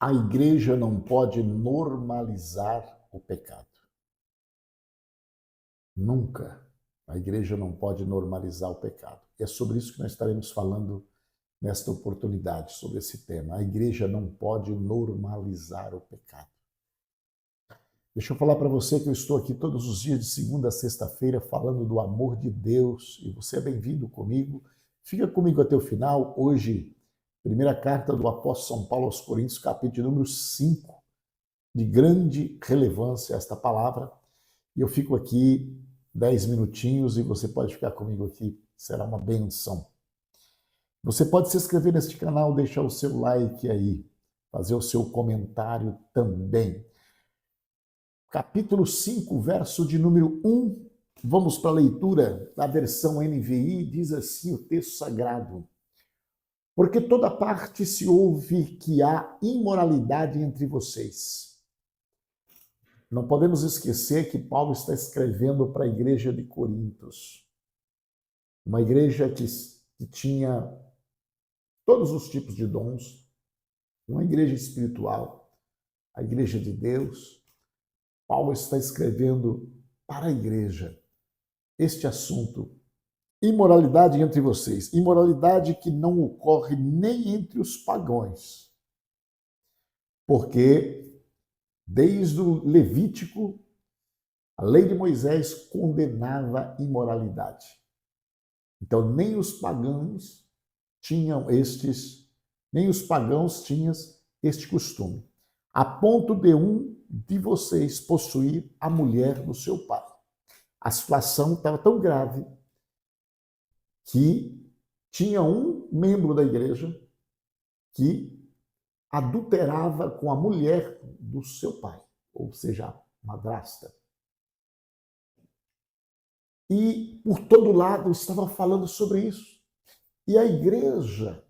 A igreja não pode normalizar o pecado. Nunca. A igreja não pode normalizar o pecado. E é sobre isso que nós estaremos falando nesta oportunidade, sobre esse tema. A igreja não pode normalizar o pecado. Deixa eu falar para você que eu estou aqui todos os dias, de segunda a sexta-feira, falando do amor de Deus. E você é bem-vindo comigo. Fica comigo até o final. Hoje, primeira carta do apóstolo São Paulo aos Coríntios, capítulo número 5, de grande relevância esta palavra. E eu fico aqui 10 minutinhos e você pode ficar comigo aqui. Será uma benção. Você pode se inscrever neste canal, deixar o seu like aí, fazer o seu comentário também. Capítulo 5, verso de número 1. Vamos para a leitura da versão NVI, diz assim o texto sagrado. Porque toda parte se ouve que há imoralidade entre vocês. Não podemos esquecer que Paulo está escrevendo para a igreja de Corintos. Uma igreja que tinha todos os tipos de dons, uma igreja espiritual, a igreja de Deus. Paulo está escrevendo para a igreja este assunto. Imoralidade entre vocês. Imoralidade que não ocorre nem entre os pagãos. Porque desde o Levítico, a lei de Moisés condenava imoralidade. Então nem os pagãos tinham este costume. A ponto de um de vocês possuir a mulher do seu pai. A situação estava tão grave que tinha um membro da igreja que adulterava com a mulher do seu pai, ou seja, a madrasta. E por todo lado estava falando sobre isso. E a igreja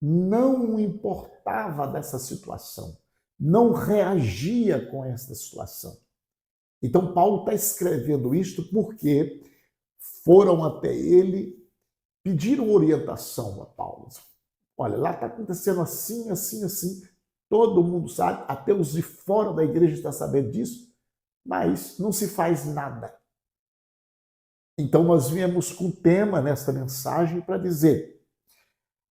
não importava dessa situação, não reagia com essa situação. Então Paulo está escrevendo isto porque foram até ele, pediram orientação a Paulo. Olha, lá está acontecendo assim, assim, assim. Todo mundo sabe, até os de fora da igreja estão sabendo disso, mas não se faz nada. Então nós viemos com o tema nesta mensagem para dizer: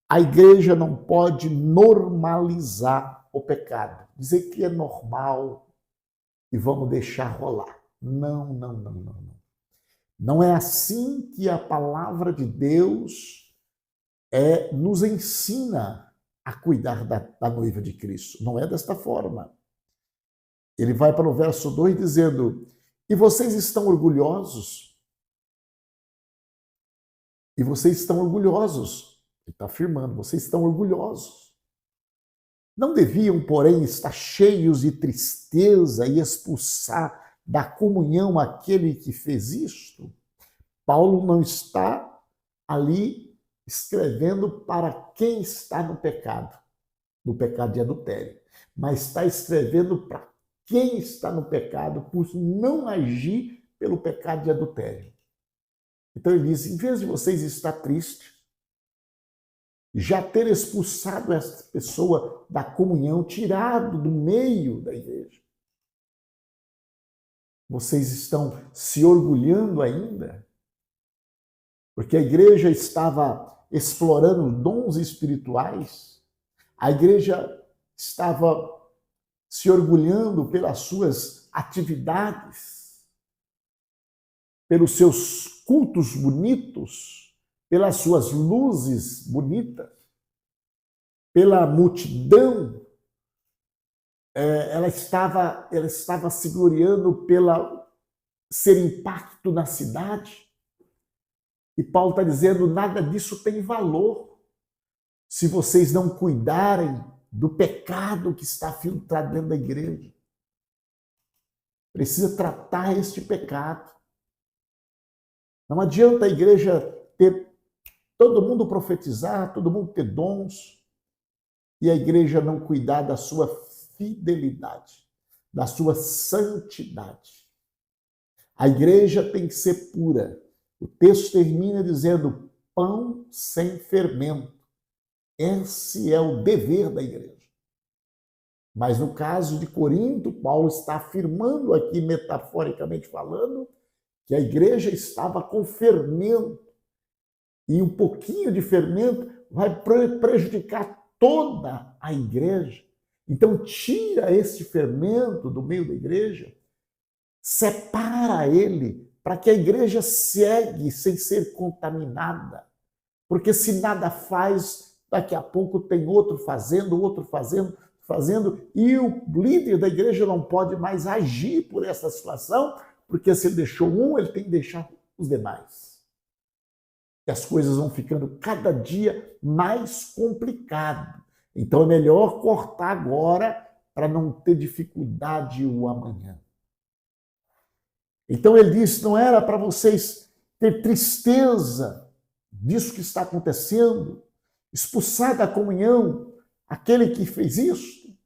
a igreja não pode normalizar o pecado. Dizer que é normal e vamos deixar rolar. Não, não, não, não, não. Não é assim que a palavra de Deus nos ensina a cuidar da noiva de Cristo. Não é desta forma. Ele vai para o verso 2 dizendo: e vocês estão orgulhosos? E vocês estão orgulhosos. Ele está afirmando, vocês estão orgulhosos. Não deviam, porém, estar cheios de tristeza e expulsar da comunhão aquele que fez isto? Paulo não está ali escrevendo para quem está no pecado de adultério, mas está escrevendo para quem está no pecado por não agir pelo pecado de adultério. Então ele diz, em vez de vocês estar tristes, já ter expulsado essa pessoa da comunhão, tirado do meio da igreja, vocês estão se orgulhando ainda? Porque a igreja estava explorando dons espirituais, a igreja estava se orgulhando pelas suas atividades, pelos seus cultos bonitos, pelas suas luzes bonitas, pela multidão. Ela estava se gloriando pela ser impacto na cidade. E Paulo está dizendo, nada disso tem valor se vocês não cuidarem do pecado que está filtrado dentro da igreja. Precisa tratar este pecado. Não adianta a igreja ter todo mundo profetizar, todo mundo ter dons, e a igreja não cuidar da sua fidelidade, da sua santidade. A igreja tem que ser pura. O texto termina dizendo, pão sem fermento. Esse é o dever da igreja. Mas no caso de Corinto, Paulo está afirmando aqui, metaforicamente falando, que a igreja estava com fermento. E um pouquinho de fermento vai prejudicar toda a igreja. Então, tira esse fermento do meio da igreja, separa ele, para que a igreja segue sem ser contaminada. Porque se nada faz, daqui a pouco tem outro fazendo, e o líder da igreja não pode mais agir por essa situação, porque se ele deixou um, ele tem que deixar os demais. E as coisas vão ficando cada dia mais complicadas. Então é melhor cortar agora para não ter dificuldade o amanhã. Então ele disse, não era para vocês ter tristeza disso que está acontecendo, expulsar da comunhão aquele que fez isso.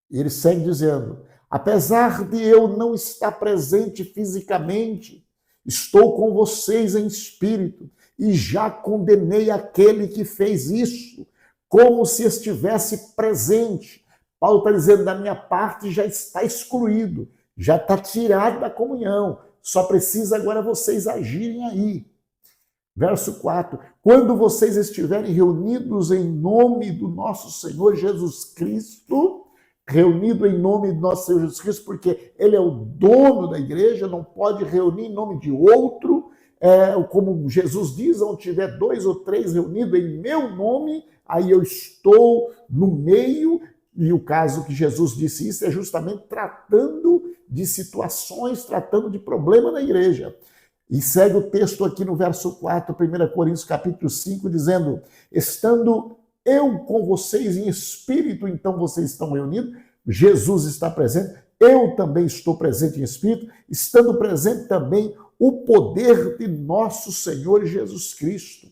E ele segue dizendo, apesar de eu não estar presente fisicamente, estou com vocês em espírito e já condenei aquele que fez isso, como se estivesse presente. Paulo está dizendo, da minha parte já está excluído, já está tirado da comunhão, só precisa agora vocês agirem aí. Verso 4, quando vocês estiverem reunidos em nome do nosso Senhor Jesus Cristo, reunido em nome do nosso Senhor Jesus Cristo, porque ele é o dono da igreja, não pode reunir em nome de outro, como Jesus diz, onde tiver 2 ou 3 reunidos em meu nome, aí eu estou no meio, e o caso que Jesus disse isso é justamente tratando de situações, tratando de problema na igreja. E segue o texto aqui no verso 4, 1 Coríntios capítulo 5, dizendo, estando eu com vocês em espírito, então vocês estão reunidos, Jesus está presente, eu também estou presente em espírito, estando presente também o poder de nosso Senhor Jesus Cristo.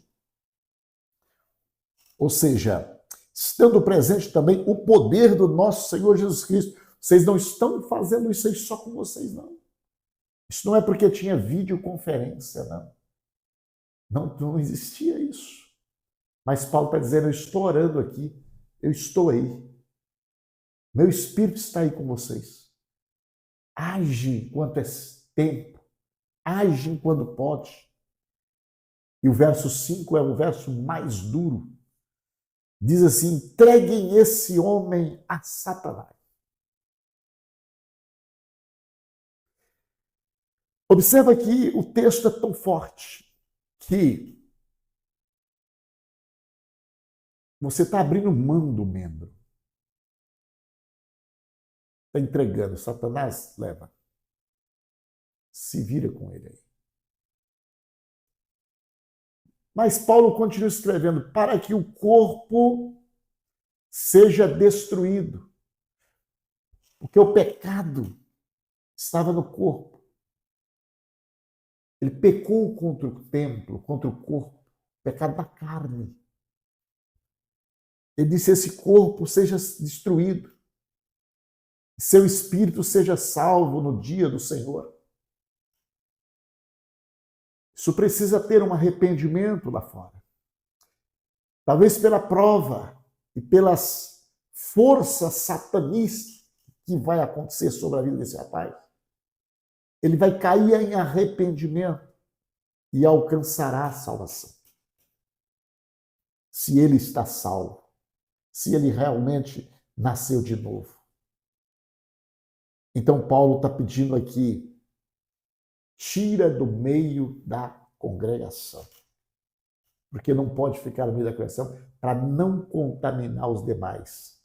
Ou seja, estando presente também o poder do nosso Senhor Jesus Cristo. Vocês não estão fazendo isso aí só com vocês, não. Isso não é porque tinha videoconferência, não. Não existia isso. Mas Paulo está dizendo, eu estou orando aqui, eu estou aí. Meu Espírito está aí com vocês. Age enquanto é tempo. Age quando pode. E o verso 5 é o verso mais duro. Diz assim, entreguem esse homem a Satanás. Observa que o texto é tão forte que você está abrindo mão do membro. Está entregando. Satanás leva. Se vira com ele aí. Mas Paulo continua escrevendo, para que o corpo seja destruído. Porque o pecado estava no corpo. Ele pecou contra o templo, contra o corpo, o pecado da carne. Ele disse, esse corpo seja destruído, seu espírito seja salvo no dia do Senhor. Isso precisa ter um arrependimento lá fora. Talvez pela prova e pelas forças satanistas que vai acontecer sobre a vida desse rapaz. Ele vai cair em arrependimento e alcançará a salvação. Se ele está salvo, se ele realmente nasceu de novo. Então Paulo está pedindo aqui, tira do meio da congregação. Porque não pode ficar no meio da congregação para não contaminar os demais.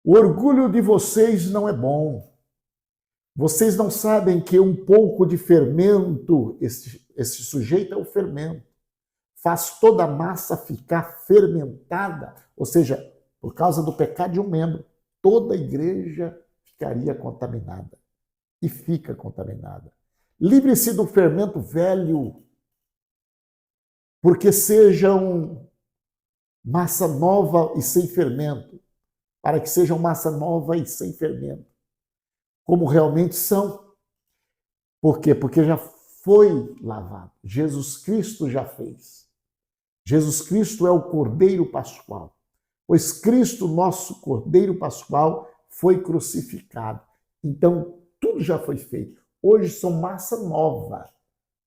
O orgulho de vocês não é bom. Vocês não sabem que um pouco de fermento, esse sujeito é o fermento, faz toda a massa ficar fermentada, ou seja, por causa do pecado de um membro, toda a igreja ficaria contaminada e fica contaminada. Livre-se do fermento velho, porque sejam massa nova e sem fermento, para que sejam massa nova e sem fermento, como realmente são. Por quê? Porque já foi lavado. Jesus Cristo já fez. Jesus Cristo é o Cordeiro Pascual. pois Cristo, nosso Cordeiro Pascual, foi crucificado. Então, tudo já foi feito. Hoje são massa nova.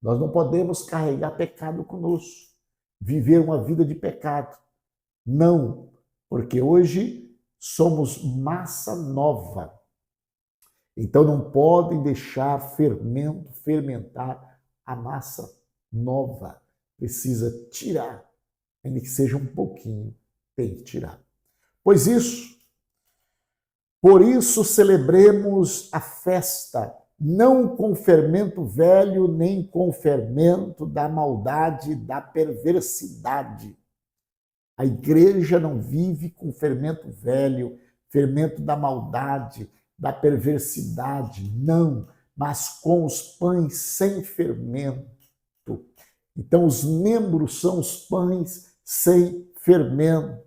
Nós não podemos carregar pecado conosco, viver uma vida de pecado. Não, porque hoje somos massa nova. Então não podem deixar fermentar a massa nova. Precisa tirar, ainda que seja um pouquinho, tem que tirar. Por isso celebremos a festa, não com fermento velho, nem com fermento da maldade, da perversidade. A igreja não vive com fermento velho, fermento da maldade, da perversidade, não, mas com os pães sem fermento. Então, os membros são os pães sem fermento,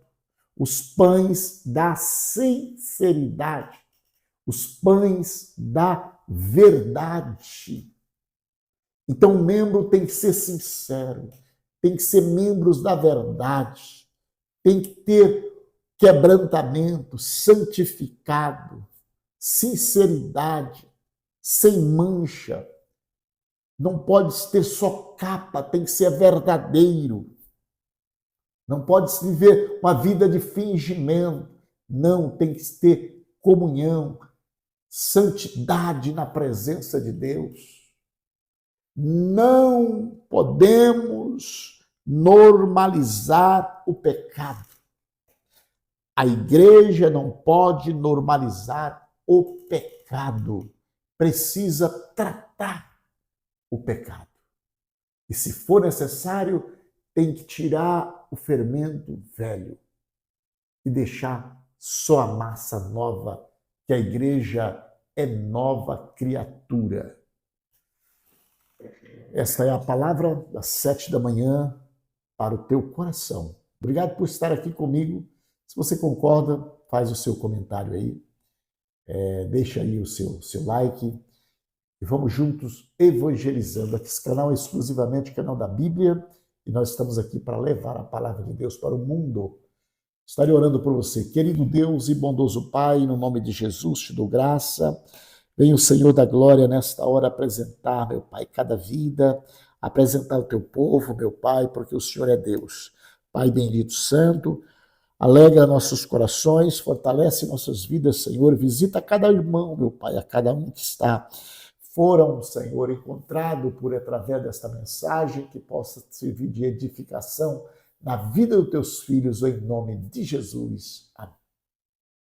os pães da sinceridade, os pães da verdade. Então, o membro tem que ser sincero, tem que ser membros da verdade, tem que ter quebrantamento, santificado, sinceridade, sem mancha. Não pode ter só capa, tem que ser verdadeiro. Não pode se viver uma vida de fingimento. Não, tem que ter comunhão, santidade na presença de Deus. Não podemos normalizar o pecado. A igreja não pode normalizar o pecado. Precisa tratar o pecado. E se for necessário, tem que tirar o fermento velho e deixar só a massa nova, que a igreja é nova criatura. Esta é a palavra das 7 da manhã para o teu coração. Obrigado por estar aqui comigo. Se você concorda, faz o seu comentário aí, deixa aí o seu like e vamos juntos evangelizando. Esse canal é exclusivamente o canal da Bíblia e nós estamos aqui para levar a palavra de Deus para o mundo. Estarei orando por você. Querido Deus e bondoso Pai, no nome de Jesus te dou graça. Venha o Senhor da glória nesta hora apresentar, meu Pai, cada vida, apresentar o teu povo, meu Pai, porque o Senhor é Deus. Pai bendito, santo, alegra nossos corações, fortalece nossas vidas, Senhor. Visita cada irmão, meu Pai, a cada um que foram, Senhor, encontrado através desta mensagem, que possa servir de edificação na vida dos teus filhos, em nome de Jesus. Amém.